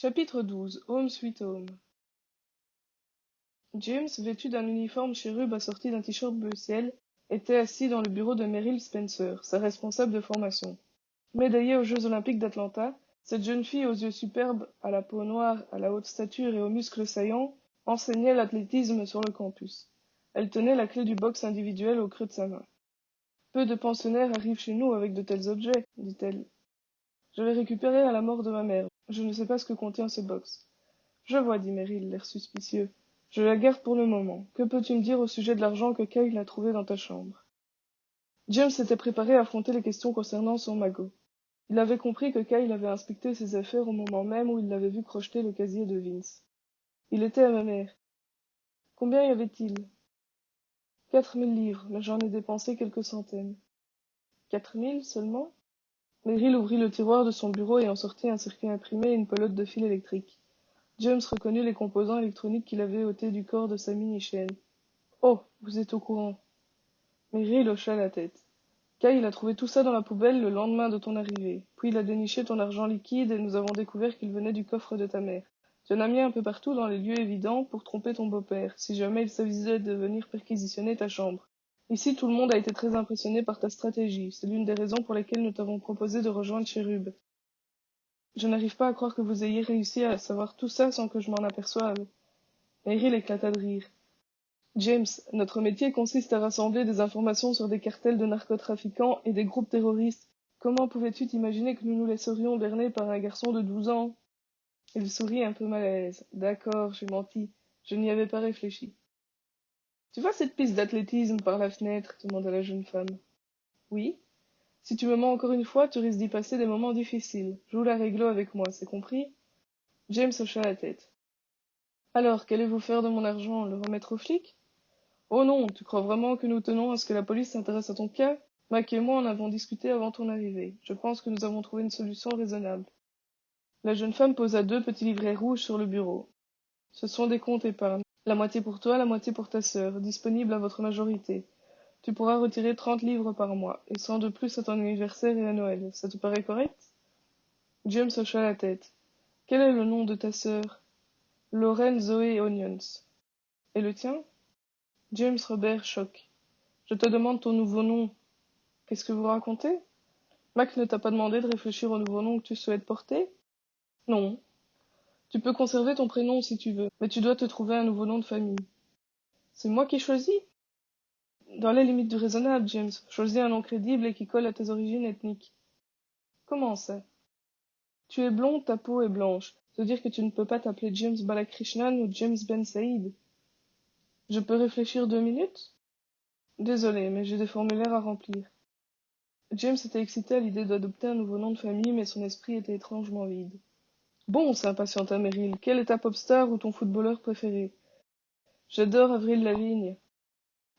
Chapitre 12 Home Sweet Home. James, vêtu d'un uniforme chérub assorti d'un t-shirt bleu ciel, était assis dans le bureau de Meryl Spencer, sa responsable de formation. Médaillée aux Jeux olympiques d'Atlanta, cette jeune fille aux yeux superbes, à la peau noire, à la haute stature et aux muscles saillants, enseignait l'athlétisme sur le campus. Elle tenait la clé du box individuel au creux de sa main. Peu de pensionnaires arrivent chez nous avec de tels objets, dit-elle. Je l'ai récupéré à la mort de ma mère. Je ne sais pas ce que contient ce box. Je vois, dit Meryl, l'air suspicieux. Je la garde pour le moment. Que peux-tu me dire au sujet de l'argent que Kyle a trouvé dans ta chambre? James s'était préparé à affronter les questions concernant son magot. Il avait compris que Kyle avait inspecté ses affaires au moment même où il l'avait vu crocheter le casier de Vince. Il était à ma mère. Combien y avait-il? 4000 livres, mais j'en ai dépensé quelques centaines. 4000 seulement? Meryl ouvrit le tiroir de son bureau et en sortit un circuit imprimé et une pelote de fil électrique. James reconnut les composants électroniques qu'il avait ôtés du corps de sa mini-chaîne. « Oh, vous êtes au courant. » Meryl hocha la tête. « Kyle a trouvé tout ça dans la poubelle le lendemain de ton arrivée. Puis il a déniché ton argent liquide et nous avons découvert qu'il venait du coffre de ta mère. Tu en as mis un peu partout dans les lieux évidents pour tromper ton beau-père, si jamais il s'avisait de venir perquisitionner ta chambre. Ici, tout le monde a été très impressionné par ta stratégie. C'est l'une des raisons pour lesquelles nous t'avons proposé de rejoindre Cherub. Je n'arrive pas à croire que vous ayez réussi à savoir tout ça sans que je m'en aperçoive. » Meryl éclata de rire. « James, notre métier consiste à rassembler des informations sur des cartels de narcotrafiquants et des groupes terroristes. Comment pouvais-tu t'imaginer que nous nous laisserions berner par un garçon de 12 ans ?» Il sourit un peu mal à l'aise. « D'accord, j'ai menti. Je n'y avais pas réfléchi. »« Tu vois cette piste d'athlétisme par la fenêtre ?» demanda la jeune femme. « Oui. Si tu me mens encore une fois, tu risques d'y passer des moments difficiles. Joue la réglo avec moi, c'est compris ?» James hocha la tête. « Alors, qu'allez-vous faire de mon argent? Le remettre aux flics? » « Oh non, tu crois vraiment que nous tenons à ce que la police s'intéresse à ton cas? Mac et moi en avons discuté avant ton arrivée. Je pense que nous avons trouvé une solution raisonnable. » La jeune femme posa 2 petits livrets rouges sur le bureau. « Ce sont des comptes épargne. La moitié pour toi, la moitié pour ta sœur, disponibles à votre majorité. Tu pourras retirer 30 livres par mois, et 100 de plus à ton anniversaire et à Noël. Ça te paraît correct? » James hocha la tête. « Quel est le nom de ta sœur? »« Lauren Zoé Onions. »« Et le tien? » James Robert choque. « Je te demande ton nouveau nom. Qu'est-ce que vous racontez? Mac ne t'a pas demandé de réfléchir au nouveau nom que tu souhaites porter? Non. Tu peux conserver ton prénom si tu veux, mais tu dois te trouver un nouveau nom de famille. C'est moi qui choisis? Dans les limites du raisonnable, James. Choisis un nom crédible et qui colle à tes origines ethniques. Comment ça? Tu es blond, ta peau est blanche. Ça veut dire que tu ne peux pas t'appeler James Balakrishnan ou James Ben Saïd. Je peux réfléchir 2 minutes? Désolé, mais j'ai des formulaires à remplir. James était excité à l'idée d'adopter un nouveau nom de famille, mais son esprit était étrangement vide. Bon, s'impatienta Meryl, quelle est ta pop star ou ton footballeur préféré? J'adore Avril Lavigne.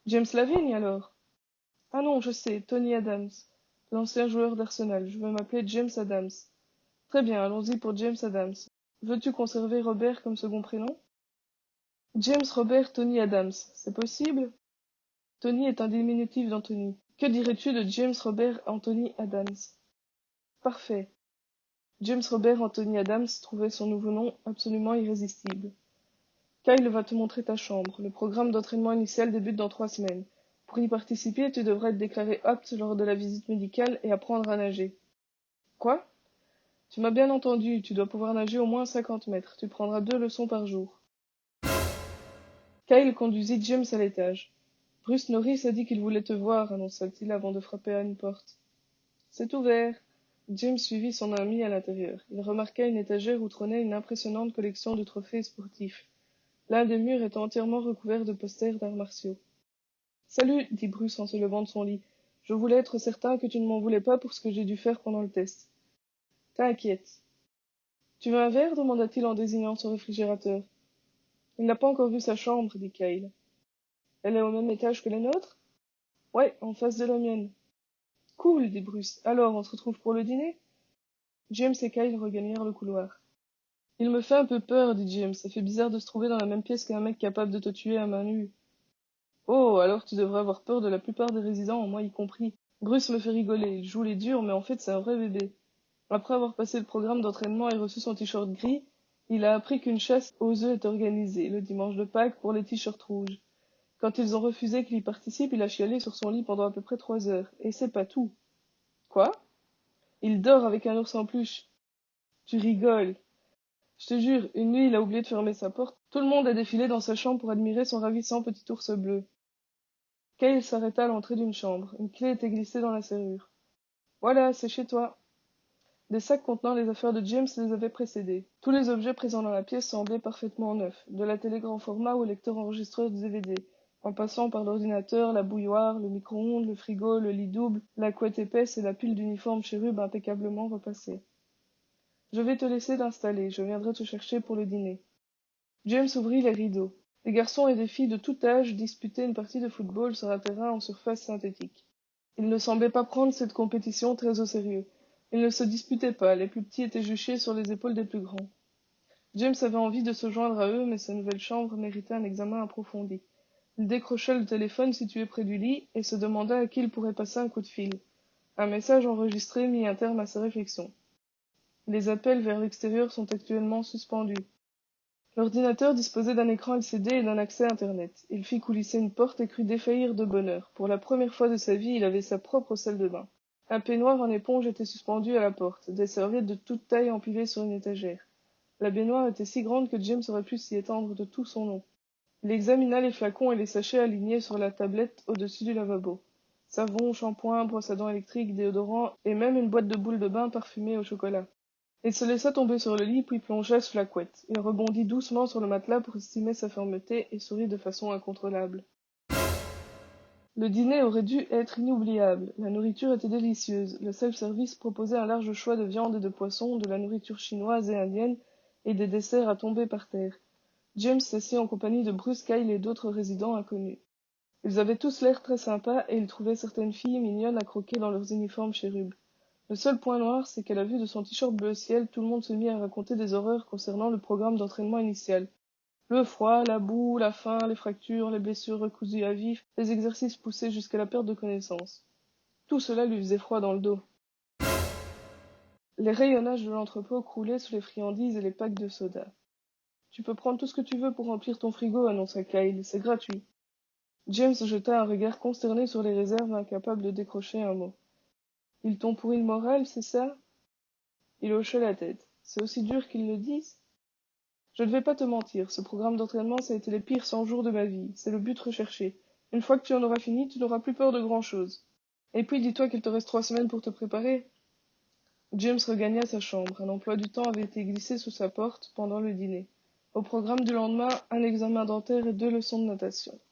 James Lavigne, alors? Ah non, je sais, Tony Adams, l'ancien joueur d'Arsenal. Je veux m'appeler James Adams. Très bien, allons-y pour James Adams. Veux-tu conserver Robert comme second prénom? James Robert Tony Adams, c'est possible? Tony est un diminutif d'Anthony. Que dirais-tu de James Robert Anthony Adams? Parfait. James Robert Anthony Adams trouvait son nouveau nom absolument irrésistible. Kyle va te montrer ta chambre. Le programme d'entraînement initial débute dans 3 semaines. Pour y participer, tu devras être déclaré apte lors de la visite médicale et apprendre à nager. Quoi? Tu m'as bien entendu, tu dois pouvoir nager au moins 50 mètres. Tu prendras 2 leçons par jour. Kyle conduisit James à l'étage. Bruce Norris a dit qu'il voulait te voir, annonça-t-il avant de frapper à une porte. C'est ouvert. James suivit son ami à l'intérieur. Il remarqua une étagère où trônait une impressionnante collection de trophées sportifs. L'un des murs était entièrement recouvert de posters d'arts martiaux. « Salut, dit Bruce en se levant de son lit. Je voulais être certain que tu ne m'en voulais pas pour ce que j'ai dû faire pendant le test. T'inquiète. Tu veux un verre? Demanda-t-il en désignant son réfrigérateur. Il n'a pas encore vu sa chambre, dit Kyle. Elle est au même étage que les nôtres? Ouais, en face de la mienne. Cool, dit Bruce. Alors, on se retrouve pour le dîner? James et Kyle regagnèrent le couloir. Il me fait un peu peur, dit James. Ça fait bizarre de se trouver dans la même pièce qu'un mec capable de te tuer à main nue. Oh, alors tu devrais avoir peur de la plupart des résidents, moi y compris. Bruce me fait rigoler. Il joue les durs, mais en fait c'est un vrai bébé. Après avoir passé le programme d'entraînement et reçu son t-shirt gris, Il a appris qu'une chasse aux œufs est organisée, le dimanche de Pâques, pour les t-shirts rouges. Quand ils ont refusé qu'il y participe, il a chialé sur son lit pendant à peu près 3 heures. Et c'est pas tout. Quoi? Il dort avec un ours en peluche. Tu rigoles. Je te jure, une nuit, il a oublié de fermer sa porte. Tout le monde a défilé dans sa chambre pour admirer son ravissant petit ours bleu. Kyle s'arrêta à l'entrée d'une chambre. Une clé était glissée dans la serrure. Voilà, c'est chez toi. Des sacs contenant les affaires de James les avaient précédés. Tous les objets présents dans la pièce semblaient parfaitement neufs, de la télé grand format au lecteur enregistreur de DVD, en passant par l'ordinateur, la bouilloire, le micro-ondes, le frigo, le lit double, la couette épaisse et la pile d'uniformes chérubes impeccablement repassés. Je vais te laisser l'installer, je viendrai te chercher pour le dîner. James ouvrit les rideaux. Des garçons et des filles de tout âge disputaient une partie de football sur un terrain en surface synthétique. Ils ne semblaient pas prendre cette compétition très au sérieux. Ils ne se disputaient pas, les plus petits étaient juchés sur les épaules des plus grands. James avait envie de se joindre à eux, mais sa nouvelle chambre méritait un examen approfondi. Il décrocha le téléphone situé près du lit et se demanda à qui il pourrait passer un coup de fil. Un message enregistré mit un terme à ses réflexions. Les appels vers l'extérieur sont actuellement suspendus. L'ordinateur disposait d'un écran LCD et d'un accès Internet. Il fit coulisser une porte et crut défaillir de bonheur. Pour la première fois de sa vie, il avait sa propre salle de bain. Un peignoir en éponge était suspendu à la porte, des serviettes de toute taille empilées sur une étagère. La baignoire était si grande que James aurait pu s'y étendre de tout son long. Il examina les flacons et les sachets alignés sur la tablette au-dessus du lavabo. Savon, shampoing, brosse à dents électrique, déodorant et même une boîte de boules de bain parfumée au chocolat. Il se laissa tomber sur le lit, puis plongea sous la couette. Il rebondit doucement sur le matelas pour estimer sa fermeté et sourit de façon incontrôlable. Le dîner aurait dû être inoubliable. La nourriture était délicieuse. Le self-service proposait un large choix de viande et de poisson, de la nourriture chinoise et indienne, et des desserts à tomber par terre. James s'assit en compagnie de Bruce, Kyle et d'autres résidents inconnus. Ils avaient tous l'air très sympas et il trouvait certaines filles mignonnes à croquer dans leurs uniformes chérubes. Le seul point noir, c'est qu'à la vue de son t-shirt bleu ciel, tout le monde se mit à raconter des horreurs concernant le programme d'entraînement initial. Le froid, la boue, la faim, les fractures, les blessures recousues à vif, les exercices poussés jusqu'à la perte de connaissance. Tout cela lui faisait froid dans le dos. Les rayonnages de l'entrepôt croulaient sous les friandises et les packs de soda. Tu peux prendre tout ce que tu veux pour remplir ton frigo, annonça Kyle, c'est gratuit. James jeta un regard consterné sur les réserves, incapable de décrocher un mot. Ils t'ont pourri le moral, c'est ça? Il hocha la tête. C'est aussi dur qu'ils le disent? Je ne vais pas te mentir, ce programme d'entraînement, ça a été les pires 100 jours de ma vie. C'est le but recherché. Une fois que tu en auras fini, tu n'auras plus peur de grand-chose. Et puis, dis-toi qu'il te reste 3 semaines pour te préparer. James regagna sa chambre. Un emploi du temps avait été glissé sous sa porte pendant le dîner. Au programme du lendemain, un examen dentaire et 2 leçons de natation.